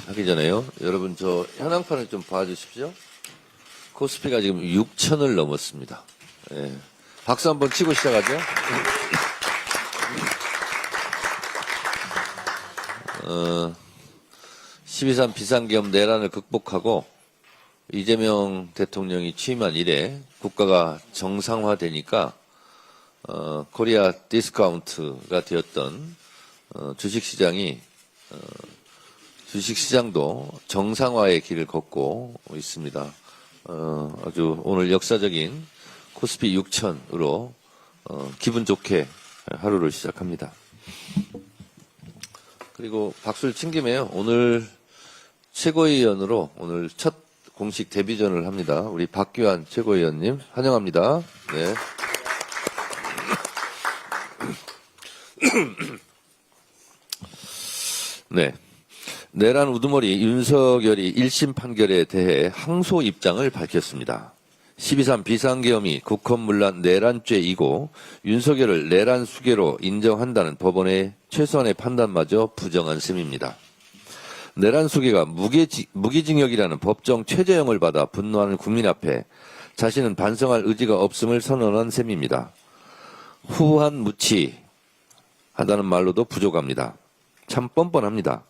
하기 전에요. 여러분 저 현황판을 좀 봐주십시오. 코스피가 지금 6천을 넘었습니다. 예. 박수 한번 치고 시작하죠. 12.3 비상계엄 내란을 극복하고 이재명 대통령이 취임한 이래 국가가 정상화되니까 코리아 디스카운트가 되었던 주식시장이 주식시장도 정상화의 길을 걷고 있습니다. 아주 오늘 역사적인 코스피 6천으로 기분 좋게 하루를 시작합니다. 그리고 박수를 친 김에요. 오늘 최고위원으로 오늘 첫 공식 데뷔전을 합니다. 우리 박규환 최고위원님 환영합니다. 네. 네. 내란 우두머리 윤석열이 1심 판결에 대해 항소 입장을 밝혔습니다. 12.3 비상계엄이 국헌문란 내란죄이고 윤석열을 내란 수괴로 인정한다는 법원의 최소한의 판단마저 부정한 셈입니다. 내란 수괴가 무기징역이라는 법정 최저형을 받아 분노하는 국민 앞에 자신은 반성할 의지가 없음을 선언한 셈입니다. 후한무치하다는 말로도 부족합니다. 참 뻔뻔합니다.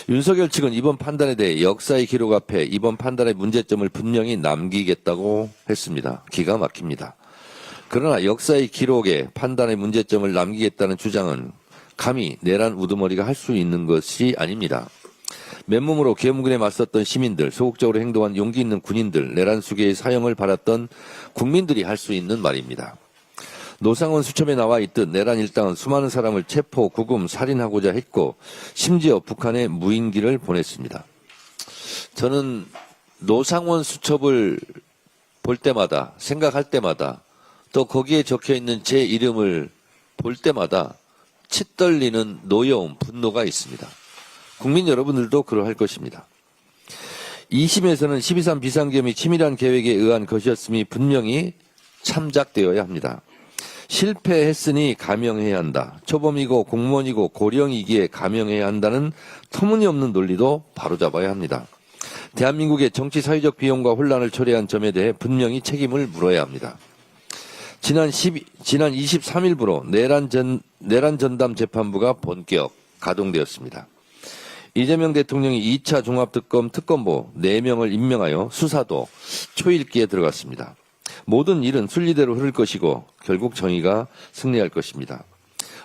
윤석열 측은 이번 판단에 대해 역사의 기록 앞에 이번 판단의 문제점을 분명히 남기겠다고 했습니다. 기가 막힙니다. 그러나 역사의 기록에 판단의 문제점을 남기겠다는 주장은 감히 내란 우두머리가 할 수 있는 것이 아닙니다. 맨몸으로 계엄군에 맞섰던 시민들, 소극적으로 행동한 용기 있는 군인들, 내란 수괴의 사형을 받았던 국민들이 할 수 있는 말입니다. 노상원 수첩에 나와 있듯 내란 일당은 수많은 사람을 체포, 구금, 살인하고자 했고 심지어 북한에 무인기를 보냈습니다. 저는 노상원 수첩을 볼 때마다 생각할 때마다 또 거기에 적혀있는 제 이름을 볼 때마다 치떨리는 노여움, 분노가 있습니다. 국민 여러분들도 그러할 것입니다. 2심에서는 12.3 비상계엄이 치밀한 계획에 의한 것이었음이 분명히 참작되어야 합니다. 실패했으니 감형해야 한다. 초범이고 공무원이고 고령이기에 감형해야 한다는 터무니없는 논리도 바로잡아야 합니다. 대한민국의 정치 사회적 비용과 혼란을 초래한 점에 대해 분명히 책임을 물어야 합니다. 지난 23일부로 내란 전담 재판부가 본격 가동되었습니다. 이재명 대통령이 2차 종합특검 특검보 4명을 임명하여 수사도 초읽기에 들어갔습니다. 모든 일은 순리대로 흐를 것이고 결국 정의가 승리할 것입니다.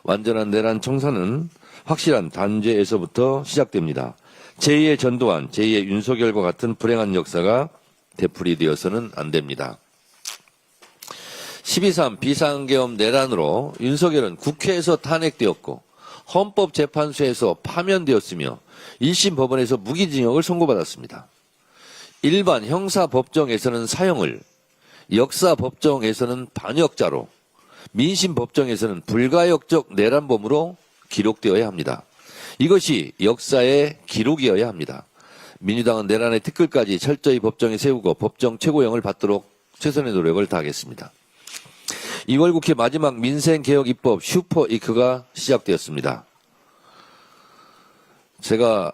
완전한 내란 청산은 확실한 단죄에서부터 시작됩니다. 제2의 전두환, 제2의 윤석열과 같은 불행한 역사가 되풀이되어서는 안 됩니다. 12.3 비상계엄 내란으로 윤석열은 국회에서 탄핵되었고 헌법재판소에서 파면되었으며 1심 법원에서 무기징역을 선고받았습니다. 일반 형사법정에서는 사형을, 역사법정에서는 반역자로, 민심법정에서는 불가역적 내란범으로 기록되어야 합니다. 이것이 역사의 기록이어야 합니다. 민주당은 내란의 티끌까지 철저히 법정에 세우고 법정 최고형을 받도록 최선의 노력을 다하겠습니다. 2월 국회 마지막 민생개혁입법 슈퍼이크가 시작되었습니다. 제가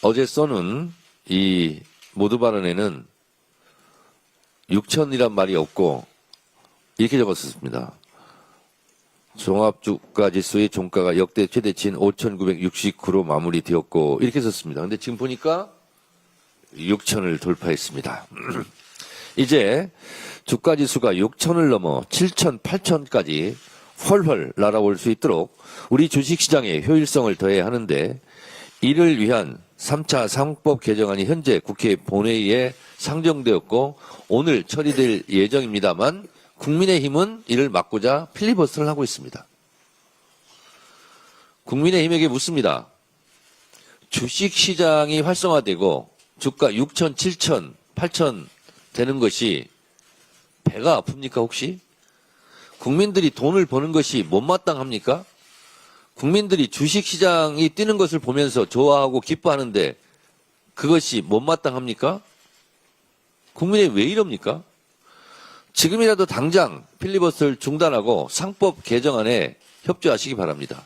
어제 써놓은 이 모두 발언에는 6천이란 말이 없고 이렇게 적었습니다. 종합주가지수의 종가가 역대 최대치인 5,969로 마무리되었고 이렇게 썼습니다. 근데 지금 보니까 6천을 돌파했습니다. 이제 주가지수가 6천을 넘어 7천, 8천까지 훨훨 날아올 수 있도록 우리 주식시장에 효율성을 더해야 하는데 이를 위한 3차 상법 개정안이 현재 국회 본회의에 상정되었고 오늘 처리될 예정입니다만 국민의힘은 이를 막고자 필리버스터를 하고 있습니다. 국민의힘에게 묻습니다. 주식시장이 활성화되고 주가 6천, 7천, 8천 되는 것이 배가 아픕니까 혹시? 국민들이 돈을 버는 것이 못마땅합니까? 국민들이 주식시장이 뛰는 것을 보면서 좋아하고 기뻐하는데 그것이 못마땅합니까? 국민이 왜 이럽니까? 지금이라도 당장 필리버스터를 중단하고 상법 개정안에 협조하시기 바랍니다.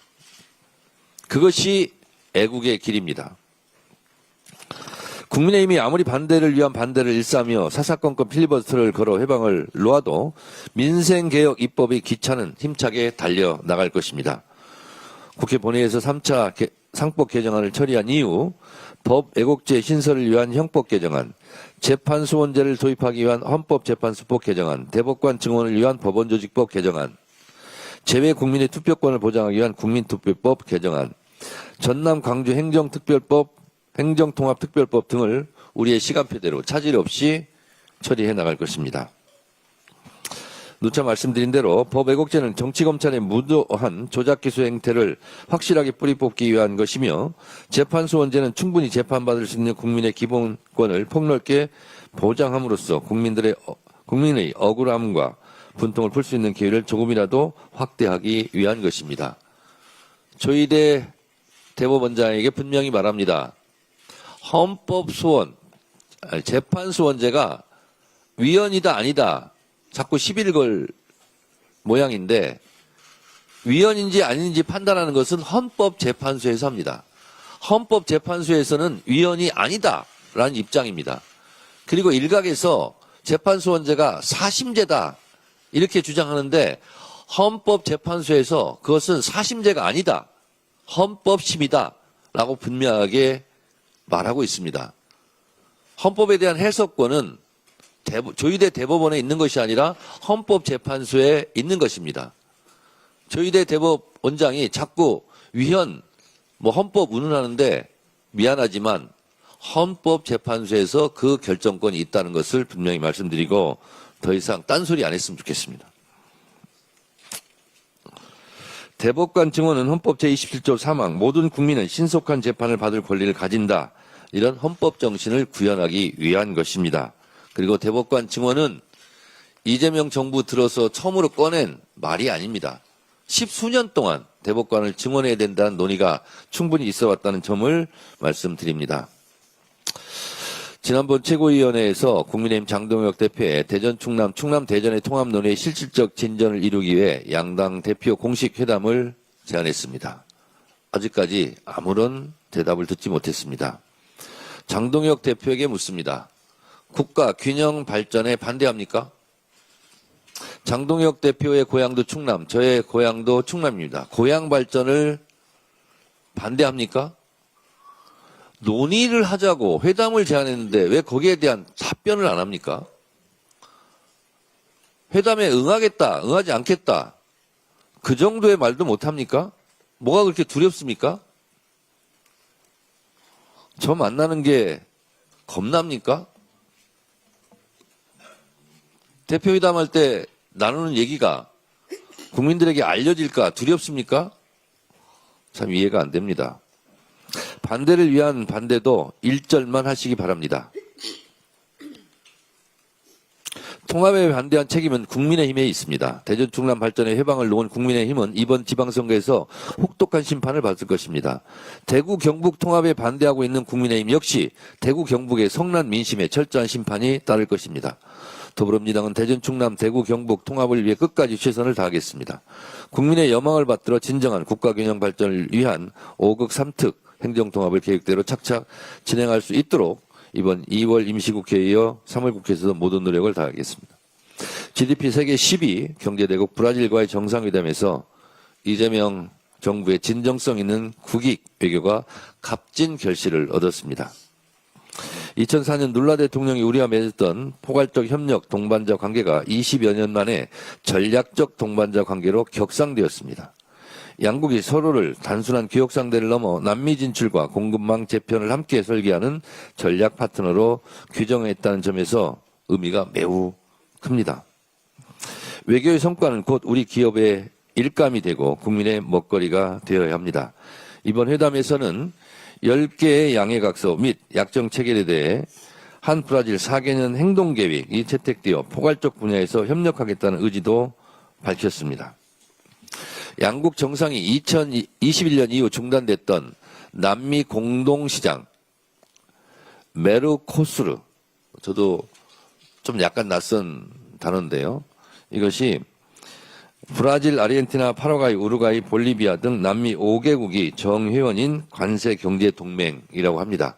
그것이 애국의 길입니다. 국민의힘이 아무리 반대를 위한 반대를 일삼며 사사건건 필리버스터를 걸어 해방을 놓아도 민생개혁 입법의 기차는 힘차게 달려나갈 것입니다. 국회 본회의에서 3차 상법 개정안을 처리한 이후 법 왜곡죄 신설을 위한 형법 개정안, 재판소원제를 도입하기 위한 헌법재판소법 개정안, 대법관 증원을 위한 법원조직법 개정안, 재외 국민의 투표권을 보장하기 위한 국민투표법 개정안, 전남 광주 행정통합특별법 등을 우리의 시간표대로 차질 없이 처리해 나갈 것입니다. 누차 말씀드린 대로 법 왜곡죄는 정치검찰의 무도한 조작기소 행태를 확실하게 뿌리 뽑기 위한 것이며 재판소 원제는 충분히 재판받을 수 있는 국민의 기본권을 폭넓게 보장함으로써 국민의 억울함과 분통을 풀 수 있는 기회를 조금이라도 확대하기 위한 것입니다. 조희대 대법원장에게 분명히 말합니다. 헌법소원, 재판소원제가 위헌이다 아니다 자꾸 시비를 걸 모양인데 위헌인지 아닌지 판단하는 것은 헌법재판소에서 합니다. 헌법재판소에서는 위헌이 아니다라는 입장입니다. 그리고 일각에서 재판소원제가 사심제다 이렇게 주장하는데 헌법재판소에서 그것은 사심제가 아니다. 헌법심이다 라고 분명하게 말하고 있습니다. 헌법에 대한 해석권은 조희대 대법원에 있는 것이 아니라 헌법재판소에 있는 것입니다. 조희대 대법원장이 자꾸 위헌, 헌법 운운하는데 미안하지만 헌법재판소에서 그 결정권이 있다는 것을 분명히 말씀드리고 더 이상 딴소리 안 했으면 좋겠습니다. 대법관 증언은 헌법 제27조 3항 모든 국민은 신속한 재판을 받을 권리를 가진다. 이런 헌법 정신을 구현하기 위한 것입니다. 그리고 대법관 증언은 이재명 정부 들어서 처음으로 꺼낸 말이 아닙니다. 10수년 동안 대법관을 증언해야 된다는 논의가 충분히 있어 왔다는 점을 말씀드립니다. 지난번 최고위원회에서 국민의힘 장동혁 대표의 대전 충남 대전의 통합 논의의 실질적 진전을 이루기 위해 양당 대표 공식 회담을 제안했습니다. 아직까지 아무런 대답을 듣지 못했습니다. 장동혁 대표에게 묻습니다. 국가 균형 발전에 반대합니까? 장동혁 대표의 고향도 충남, 저의 고향도 충남입니다. 고향 발전을 반대합니까? 논의를 하자고 회담을 제안했는데 왜 거기에 대한 답변을 안 합니까? 회담에 응하겠다, 응하지 않겠다. 그 정도의 말도 못 합니까? 뭐가 그렇게 두렵습니까? 저 만나는 게 겁납니까? 대표회담할 때 나누는 얘기가 국민들에게 알려질까 두렵습니까? 참 이해가 안 됩니다. 반대를 위한 반대도 1절만 하시기 바랍니다. 통합에 반대한 책임은 국민의힘에 있습니다. 대전 충남 발전의 해방을 놓은 국민의힘은 이번 지방선거에서 혹독한 심판을 받을 것입니다. 대구 경북 통합에 반대하고 있는 국민의힘 역시 대구 경북의 성난 민심에 철저한 심판이 따를 것입니다. 더불어민주당은 대전 충남 대구 경북 통합을 위해 끝까지 최선을 다하겠습니다. 국민의 여망을 받들어 진정한 국가균형 발전을 위한 5극 3특 행정통합을 계획대로 착착 진행할 수 있도록 이번 2월 임시국회에 이어 3월 국회에서도 모든 노력을 다하겠습니다. GDP 세계 10위 경제대국 브라질과의 정상회담에서 이재명 정부의 진정성 있는 국익 외교가 값진 결실을 얻었습니다. 2004년 눌라 대통령이 우리와 맺었던 포괄적 협력 동반자 관계가 20여 년 만에 전략적 동반자 관계로 격상되었습니다. 양국이 서로를 단순한 교역 상대를 넘어 남미 진출과 공급망 재편을 함께 설계하는 전략 파트너로 규정했다는 점에서 의미가 매우 큽니다. 외교의 성과는 곧 우리 기업의 일감이 되고 국민의 먹거리가 되어야 합니다. 이번 회담에서는 10개의 양해각서 및 약정 체결에 대해 한 브라질 4개년 행동계획이 채택되어 포괄적 분야에서 협력하겠다는 의지도 밝혔습니다. 양국 정상이 2021년 이후 중단됐던 남미 공동시장 메르코수르, 저도 좀 약간 낯선 단어인데요. 이것이 브라질, 아르헨티나, 파라과이, 우루과이, 볼리비아 등 남미 5개국이 정회원인 관세경제동맹이라고 합니다.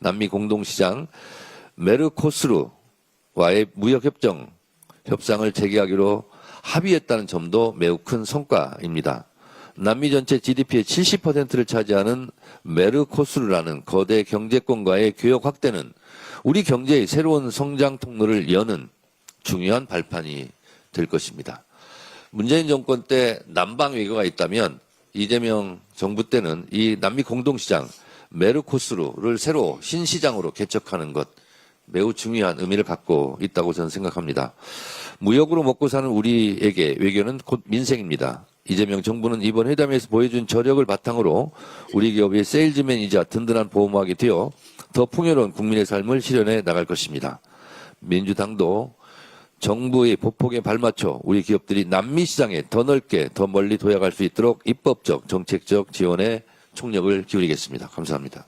남미 공동시장 메르코스루와의 협상을 재개하기로 합의했다는 점도 매우 큰 성과입니다. 남미 전체 GDP의 70%를 차지하는 메르코스루라는 거대 경제권과의 교역 확대는 우리 경제의 새로운 성장 통로를 여는 중요한 발판이 될 것입니다. 문재인 정권 때 남방 외교가 있다면 이재명 정부 때는 이 남미 공동시장 메르코스루를 새로 신시장으로 개척하는 것 매우 중요한 의미를 갖고 있다고 저는 생각합니다. 무역으로 먹고 사는 우리에게 외교는 곧 민생입니다. 이재명 정부는 이번 회담에서 보여준 저력을 바탕으로 우리 기업의 세일즈맨이자 든든한 보호막이 되어 더 풍요로운 국민의 삶을 실현해 나갈 것입니다. 민주당도 정부의 보폭에 발맞춰 우리 기업들이 남미 시장에 더 넓게 더 멀리 도약할 수 있도록 입법적, 정책적 지원에 총력을 기울이겠습니다. 감사합니다.